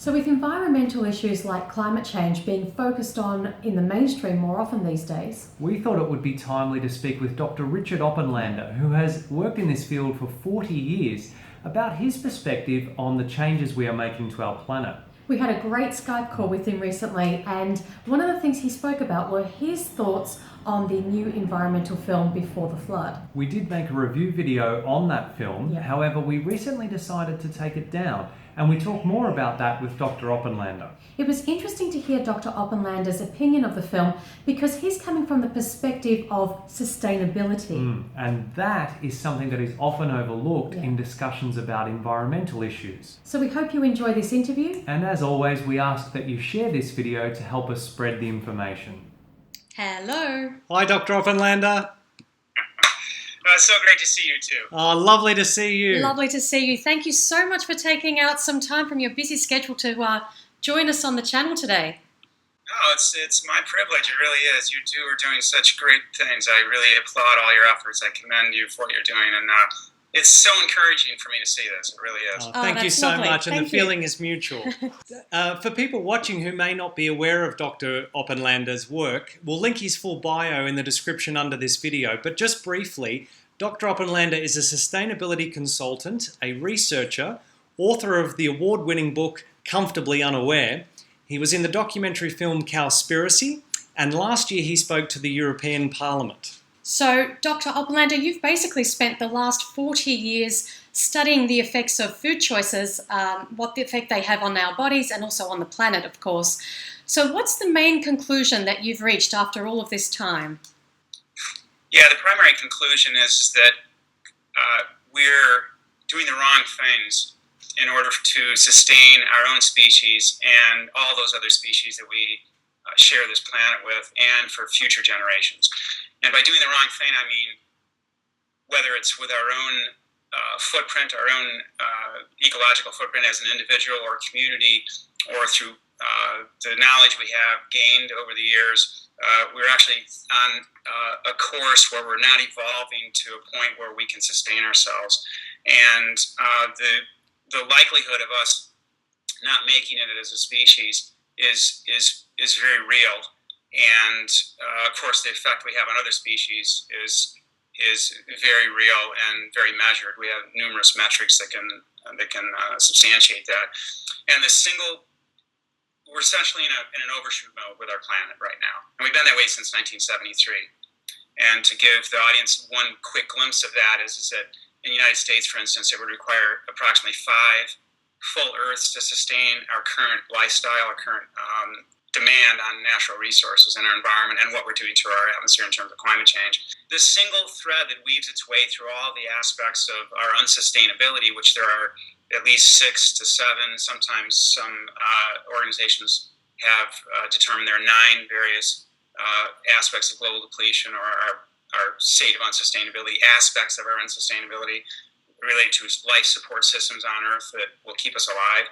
So with environmental issues like climate change being focused on in the mainstream more often these days, we thought it would be timely to speak with Dr. Richard Oppenlander, who has worked in this field for 40 years, about his perspective on the changes we are making to our planet. we had a great Skype call with him recently, and one of the things he spoke about were his thoughts on the new environmental film Before the Flood. We did make a review video on that film, Yeah. However, we recently decided to take it down, and we talk more about that with Dr. Oppenlander. It was interesting to hear Dr. Oppenlander's opinion of the film because he's coming from the perspective of sustainability. And that is something that is often overlooked Yeah. in discussions about environmental issues. So we hope you enjoy this interview. And as always, we ask that you share this video to help us spread the information. Hello. Hi, Dr. Oppenlander. So great to see you too. Oh, lovely to see you. Lovely to see you. Thank you so much for taking out some time from your busy schedule to join us on the channel today. Oh, it's my privilege. It really is. You two are doing such great things. I really applaud all your efforts. I commend you for what you're doing, and it's so encouraging for me to see this. It really is. Oh, thank you that's so lovely. much, and Thank the feeling is mutual. For people watching who may not be aware of Dr. Oppenlander's work, we'll link his full bio in the description under this video, but just briefly, Dr. Oppenlander is a sustainability consultant, a researcher, author of the award-winning book Comfortably Unaware. He was in the documentary film Cowspiracy, and last year he spoke to the European Parliament. So, Dr. Oppenlander, you've basically spent the last 40 years studying the effects of food choices, what the effect they have on our bodies and also on the planet, of course. So what's the main conclusion that you've reached after all of this time? Yeah, the primary conclusion is that we're doing the wrong things in order to sustain our own species and all those other species that we share this planet with, and for future generations. And by doing the wrong thing, I mean whether it's with our own footprint, our own ecological footprint as an individual or community, or through the knowledge we have gained over the years, we're actually on a course where we're not evolving to a point where we can sustain ourselves. And the likelihood of us not making it as a species is very real. And of course, the effect we have on other species is very real and very measured. We have numerous metrics that can substantiate that. And we're essentially in an overshoot mode with our planet right now, and we've been that way since 1973. And to give the audience one quick glimpse of that is that in the United States, for instance, it would require approximately 5 full Earths to sustain our current lifestyle, our current demand on natural resources and our environment and what we're doing to our atmosphere in terms of climate change. This single thread that weaves its way through all the aspects of our unsustainability, which there are at least 6 to 7, sometimes some organizations have determined there are 9 various aspects of global depletion, or our state of unsustainability, aspects of our unsustainability related to life support systems on Earth that will keep us alive.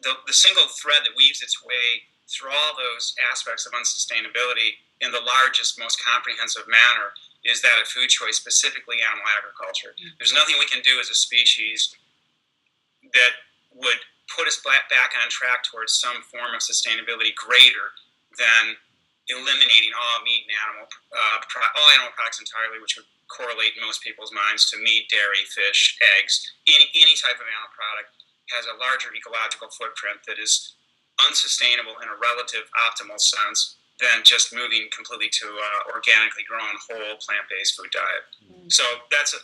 The single thread that weaves its way through all those aspects of unsustainability in the largest, most comprehensive manner is that of food choice, specifically animal agriculture. There's nothing we can do as a species that would put us back on track towards some form of sustainability greater than eliminating all meat and all animal products entirely, which would correlate in most people's minds to meat, dairy, fish, eggs. Any type of animal product has a larger ecological footprint that is unsustainable in a relative optimal sense than just moving completely to organically grown whole plant-based food diet. So that's a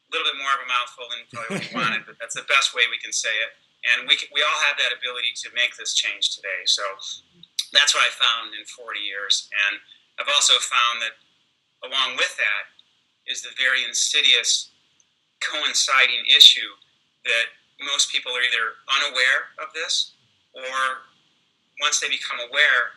little bit more of a mouthful than probably what we wanted, but that's the best way we can say it. And we all have that ability to make this change today. So that's what I found in 40 years. And I've also found that along with that is the very insidious coinciding issue that most people are either unaware of this, or once they become aware,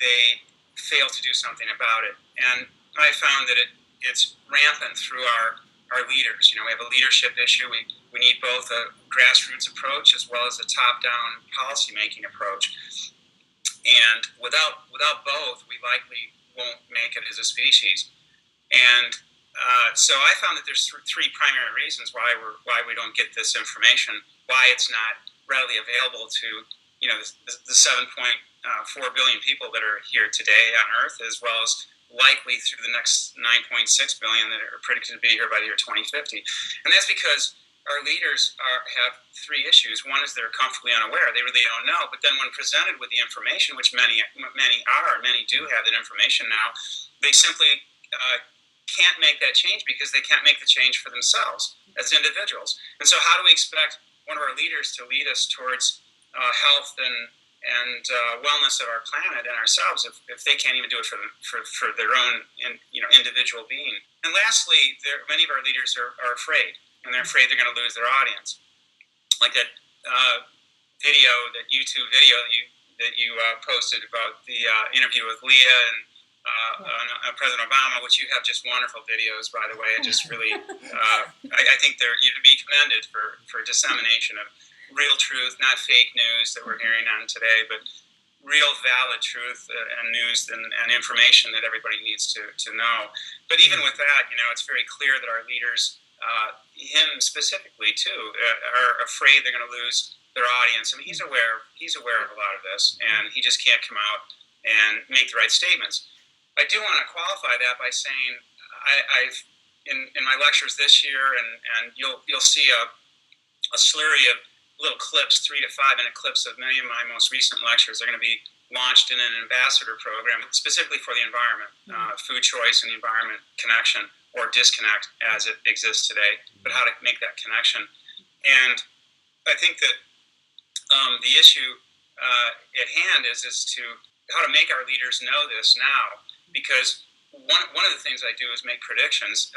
they fail to do something about it. And I found that it's rampant through our leaders. We have a leadership issue. We need both a grassroots approach as well as a top-down policy-making approach. And without both, we likely won't make it as a species. And so I found that there's 3 primary reasons why we don't get this information, why it's not readily available to the 7.4 billion people that are here today on Earth, as well as likely through the next 9.6 billion that are predicted to be here by the year 2050. And that's because our leaders have three issues. One is they're comfortably unaware; they really don't know. But then, when presented with the information, which many do have that information now, they simply can't make that change because they can't make the change for themselves as individuals. And so, how do we expect one of our leaders to lead us towards health and wellness of our planet and ourselves if they can't even do it for their own individual being? And lastly, many of our leaders are afraid, and they're afraid they're going to lose their audience. Like that YouTube video that you posted about the interview with Leah and President Obama, which you have just wonderful videos, by the way. It just really, I think you'd be commended for dissemination of real truth, not fake news that we're hearing on today, but real valid truth and news and information that everybody needs to know. But even with that, it's very clear that our leaders, him specifically too, are afraid they're going to lose their audience. I mean, he's aware of a lot of this, and he just can't come out and make the right statements. I do want to qualify that by saying I've in my lectures this year, and you'll see a slurry of little clips, 3 to 5 minute clips of many of my most recent lectures. They're going to be launched in an ambassador program specifically for the environment, food choice and the environment connection, or disconnect as it exists today, but how to make that connection. And I think that the issue at hand is to how to make our leaders know this now, because one of the things I do is make predictions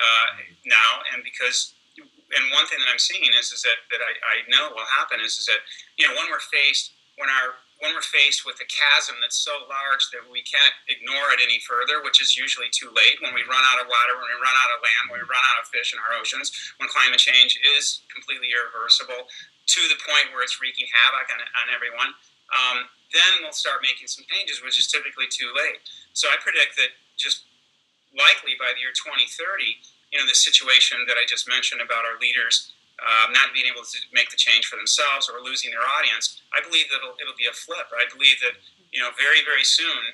now, and one thing that I'm seeing is that I know will happen is that when we're faced with a chasm that's so large that we can't ignore it any further, which is usually too late, when we run out of water, when we run out of land, when we run out of fish in our oceans, when climate change is completely irreversible to the point where it's wreaking havoc on everyone, then we'll start making some changes, which is typically too late. So I predict that just likely by the year 2030, this situation that I just mentioned about our leaders not being able to make the change for themselves or losing their audience, I believe that it'll be a flip. I believe that very, very soon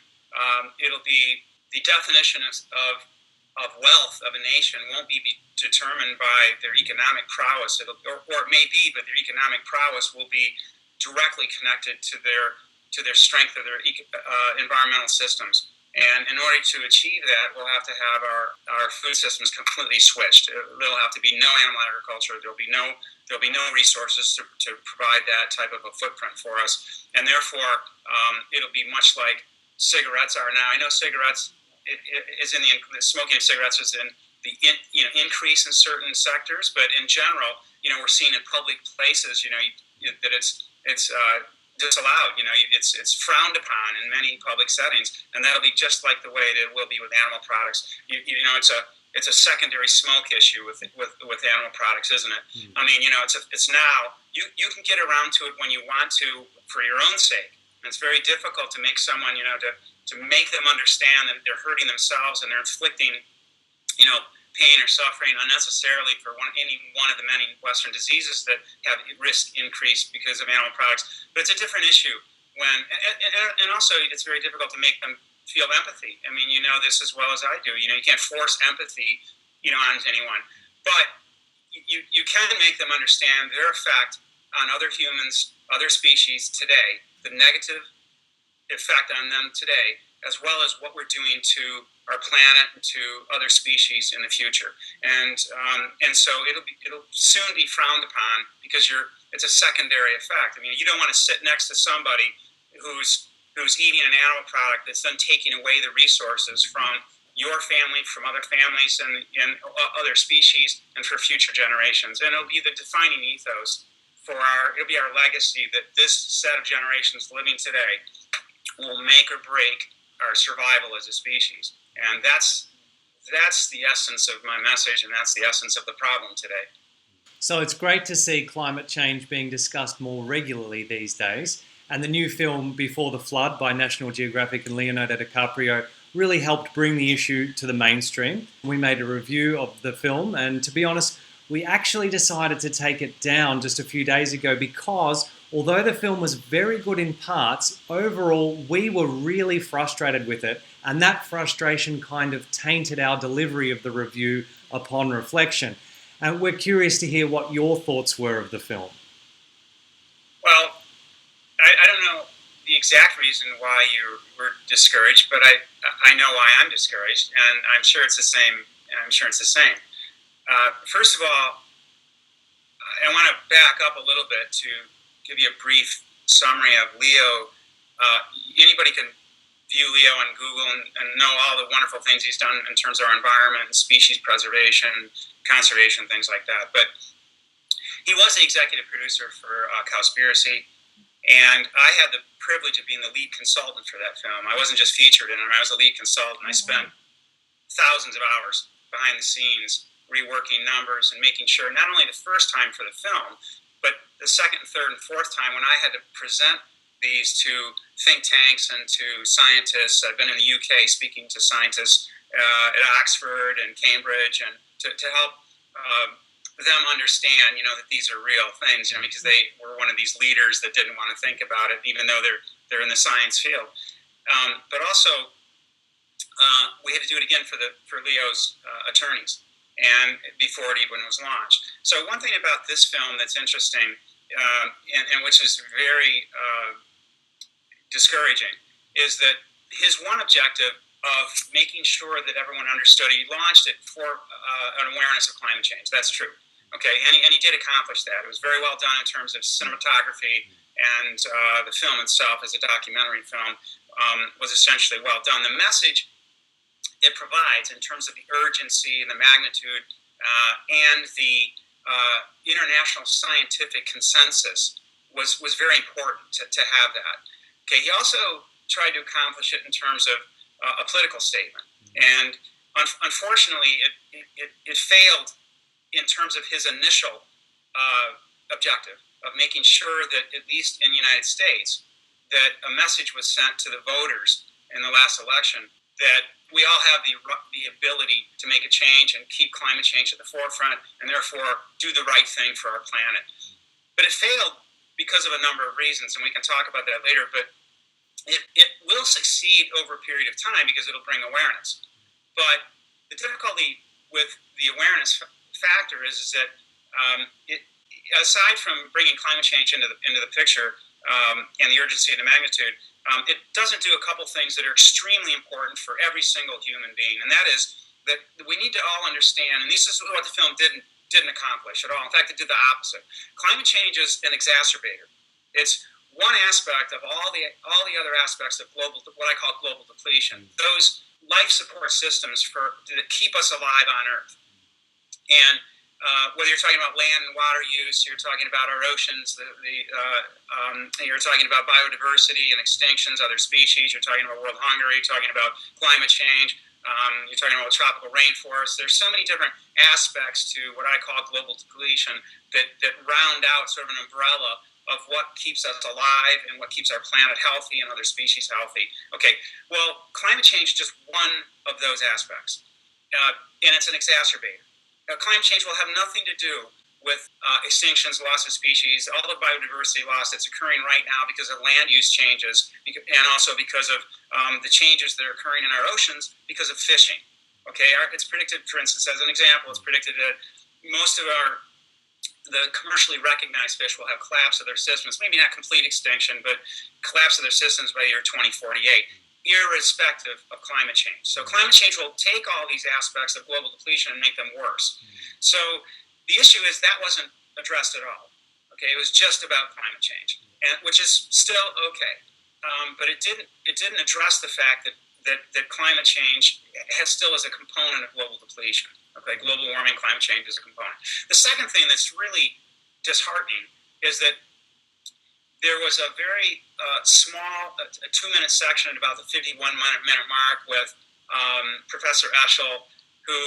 it'll be the definition of wealth of a nation won't be determined by their economic prowess, or it may be, but their economic prowess will be directly connected to their strength of their environmental systems. And in order to achieve that, we'll have to have our food systems completely switched. There'll have to be no animal agriculture. There'll be no resources to provide that type of a footprint for us. And therefore, it'll be much like cigarettes are now. I know cigarettes is in the smoking of cigarettes is in the increase in certain sectors, but in general, we're seeing in public places, that it's disallowed. It's frowned upon in many public settings, and that'll be just like the way that it will be with animal products. It's a secondary smoke issue with animal products, isn't it? I mean, it's now you can get around to it when you want to for your own sake. And it's very difficult to make someone, to make them understand that they're hurting themselves and they're inflicting, pain or suffering unnecessarily for any one of the many Western diseases that have risk increased because of animal products. But it's a different issue and also it's very difficult to make them feel empathy. I mean, you know this as well as I do. You can't force empathy, onto anyone. But you can make them understand their effect on other humans, other species today, the negative effect on them today, as well as what we're doing to our planet and to other species in the future. And so it'll soon be frowned upon because it's a secondary effect. I mean, you don't want to sit next to somebody who's eating an animal product that's then taking away the resources from your family, from other families and other species, and for future generations. And it'll be the defining ethos it'll be our legacy that this set of generations living today will make or break our survival as a species. And that's the essence of my message, and that's the essence of the problem today. So it's great to see climate change being discussed more regularly these days. And the new film Before the Flood by National Geographic and Leonardo DiCaprio really helped bring the issue to the mainstream. We made a review of the film, and to be honest, we actually decided to take it down just a few days ago because although the film was very good in parts, overall we were really frustrated with it, and that frustration kind of tainted our delivery of the review upon reflection. And we're curious to hear what your thoughts were of the film. Well, I don't know the exact reason why you were discouraged, but I know why I'm discouraged, and I'm sure it's the same. First of all, I want to back up a little bit to give you a brief summary of Leo. Anybody can view Leo on Google and know all the wonderful things he's done in terms of our environment and species preservation, conservation, things like that. But he was the executive producer for Cowspiracy, and I had the privilege of being the lead consultant for that film. I wasn't just featured in it, I was a lead consultant. I spent thousands of hours behind the scenes reworking numbers and making sure not only the first time for the film, but the second, third, and fourth time when I had to present these to think tanks and to scientists. I've been in the UK speaking to scientists at Oxford and Cambridge, and to help them understand, that these are real things, because they were one of these leaders that didn't want to think about it, even though they're in the science field. But also, we had to do it again for Leo's attorneys, and before it even was launched. So one thing about this film that's interesting, and which is very discouraging, is that his one objective of making sure that everyone understood, he launched it for an awareness of climate change. That's true. Okay, and he did accomplish that. It was very well done in terms of cinematography, and the film itself, as a documentary film, was essentially well done. The message it provides in terms of the urgency and the magnitude and the international scientific consensus was very important to have that. Okay, he also tried to accomplish it in terms of a political statement, and unfortunately, it failed in terms of his initial objective of making sure that, at least in the United States, that a message was sent to the voters in the last election that we all have the ability to make a change and keep climate change at the forefront, and therefore do the right thing for our planet. But it failed because of a number of reasons, and we can talk about that later. But it will succeed over a period of time because it'll bring awareness. But the difficulty with the awareness factor is that aside from bringing climate change into the picture and the urgency and the magnitude, it doesn't do a couple things that are extremely important for every single human being, and that is that we need to all understand, and this is what the film didn't accomplish at all. In fact, it did the opposite. Climate change is an exacerbator. It's one aspect of all the other aspects of what I call global depletion. Those life support systems that keep us alive on Earth, and whether you're talking about land and water use, you're talking about our oceans, you're talking about biodiversity and extinctions, other species, you're talking about world hunger, you're talking about climate change, you're talking about tropical rainforests. There's so many different aspects to what I call global depletion that round out sort of an umbrella of what keeps us alive and what keeps our planet healthy and other species healthy. Okay, well, climate change is just one of those aspects, and it's an exacerbator. Climate change will have nothing to do with extinctions, loss of species, all the biodiversity loss that's occurring right now because of land use changes, and also because of the changes that are occurring in our oceans because of fishing. Okay, it's predicted, for instance, as an example, it's predicted that most of the commercially recognized fish will have collapse of their systems, maybe not complete extinction, but collapse of their systems by the year 2048. Irrespective of climate change. So climate change will take all these aspects of global depletion and make them worse. So the issue is that wasn't addressed at all. Okay, it was just about climate change, and which is still okay, but it didn't address the fact that climate change still is a component of global depletion. Okay, global warming, climate change is a component. The second thing that's really disheartening is that there was a very small, a 2-minute section at about the 51-minute mark with Professor Eschel, who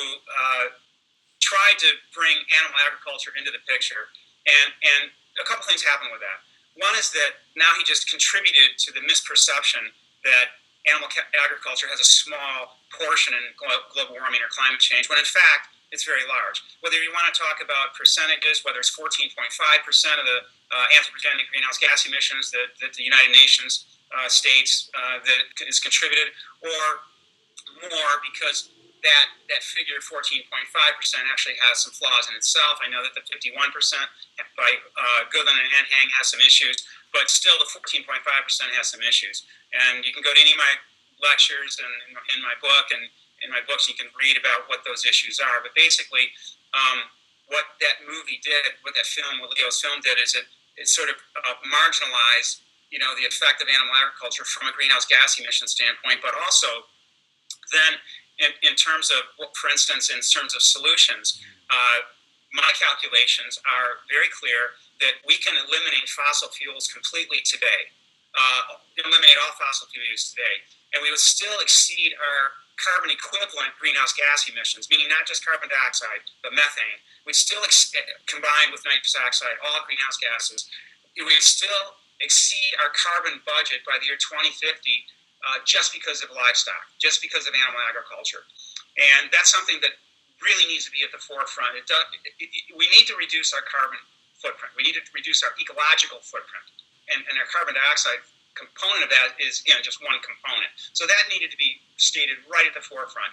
tried to bring animal agriculture into the picture. And a couple things happened with that. One is that now he just contributed to the misperception that animal agriculture has a small portion in global warming or climate change, when in fact, it's very large. Whether you want to talk about percentages, whether it's 14.5% of the anthropogenic greenhouse gas emissions that the United Nations states that is contributed, or more, because that figure 14.5% actually has some flaws in itself. I know that the 51% by Goodall and Enhang has some issues, but still the 14.5% has some issues. And you can go to any of my lectures and in my book, and in my books you can read about what those issues are. But basically, what that movie did, what Leo's film did, is it sort of marginalized, the effect of animal agriculture from a greenhouse gas emission standpoint, but also then in terms of, for instance, in terms of solutions, my calculations are very clear that we can eliminate fossil fuels completely today, eliminate all fossil fuels today, and we would still exceed our carbon equivalent greenhouse gas emissions, meaning not just carbon dioxide, but methane. We'd still combine with nitrous oxide, all greenhouse gases. We'd still exceed our carbon budget by the year 2050 just because of livestock, just because of animal agriculture. And that's something that really needs to be at the forefront. We need to reduce our carbon footprint. We need to reduce our ecological footprint. And our carbon dioxide component of that is, just one component. So that needed to be stated right at the forefront.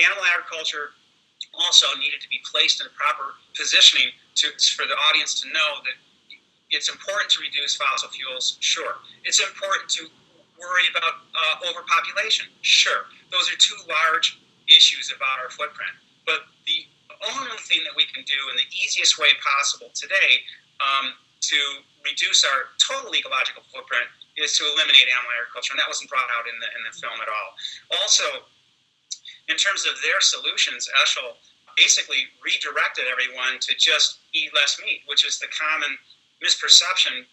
Animal agriculture also needed to be placed in a proper positioning for the audience to know that it's important to reduce fossil fuels, sure. It's important to worry about overpopulation, sure. Those are two large issues about our footprint. But the only thing that we can do in the easiest way possible today to reduce our total ecological footprint is to eliminate animal agriculture, and that wasn't brought out in the film at all. Also, in terms of their solutions, Eshel basically redirected everyone to just eat less meat, which is the common misperception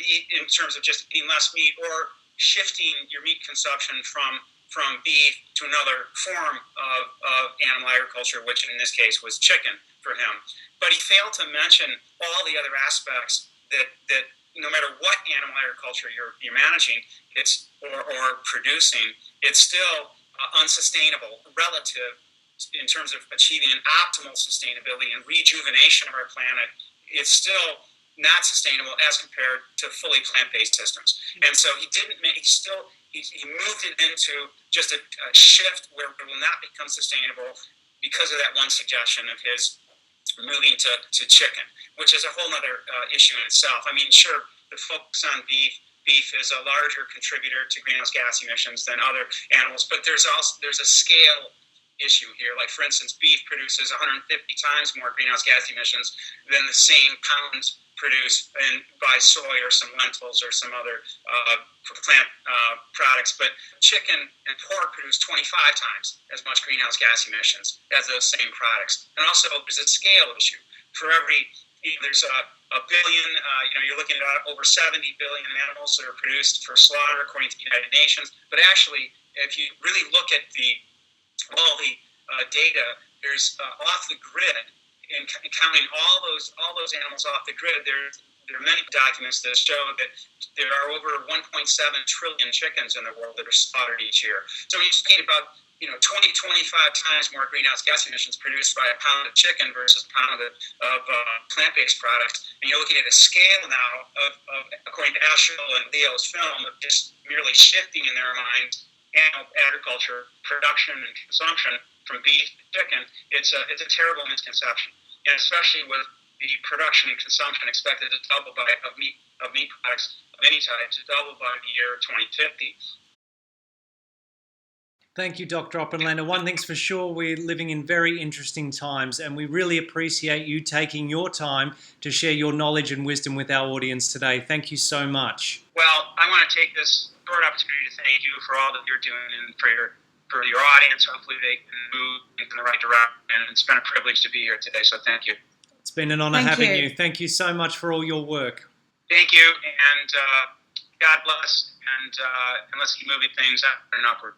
in terms of just eating less meat or shifting your meat consumption from beef to another form of animal agriculture, which in this case was chicken for him. But he failed to mention all the other aspects that no matter what animal agriculture you're managing or producing, it's still unsustainable relative in terms of achieving an optimal sustainability and rejuvenation of our planet. It's still not sustainable as compared to fully plant-based systems. And so he moved it into just a shift where it will not become sustainable because of that one suggestion of his moving to chicken, which is a whole other issue in itself. I mean, sure, the focus on beef is a larger contributor to greenhouse gas emissions than other animals, but there's a scale issue here. Like, for instance, beef produces 150 times more greenhouse gas emissions than the same pounds produced by soy or some lentils or some other plant products. But chicken and pork produce 25 times as much greenhouse gas emissions as those same products. And also, there's a scale issue. For every, there's a billion, you're looking at over 70 billion animals that are produced for slaughter according to the United Nations. But actually, if you really look at all the data, there's off the grid, and counting all those animals off the grid, there are many documents that show that there are over 1.7 trillion chickens in the world that are slaughtered each year. So when you're speaking about 20 to 25 times more greenhouse gas emissions produced by a pound of chicken versus a pound of plant-based products, and you're looking at a scale now of according to Eshel and Leo's film, of just merely shifting in their minds animal agriculture production and consumption from beef to chicken, it's a terrible misconception, and especially with the production and consumption expected to double of meat products of any type to double by the year 2050. Thank you, Dr. Oppenlander. One thing's for sure, we're living in very interesting times, and we really appreciate you taking your time to share your knowledge and wisdom with our audience today. Thank you so much. Well, I want to take this short opportunity to thank you for all that you're doing and for your audience. Hopefully they can move in the right direction, and it's been a privilege to be here today, so thank you. It's been an honor having you. Thank you so much for all your work. Thank you, and God bless, and let's keep moving things up and upward.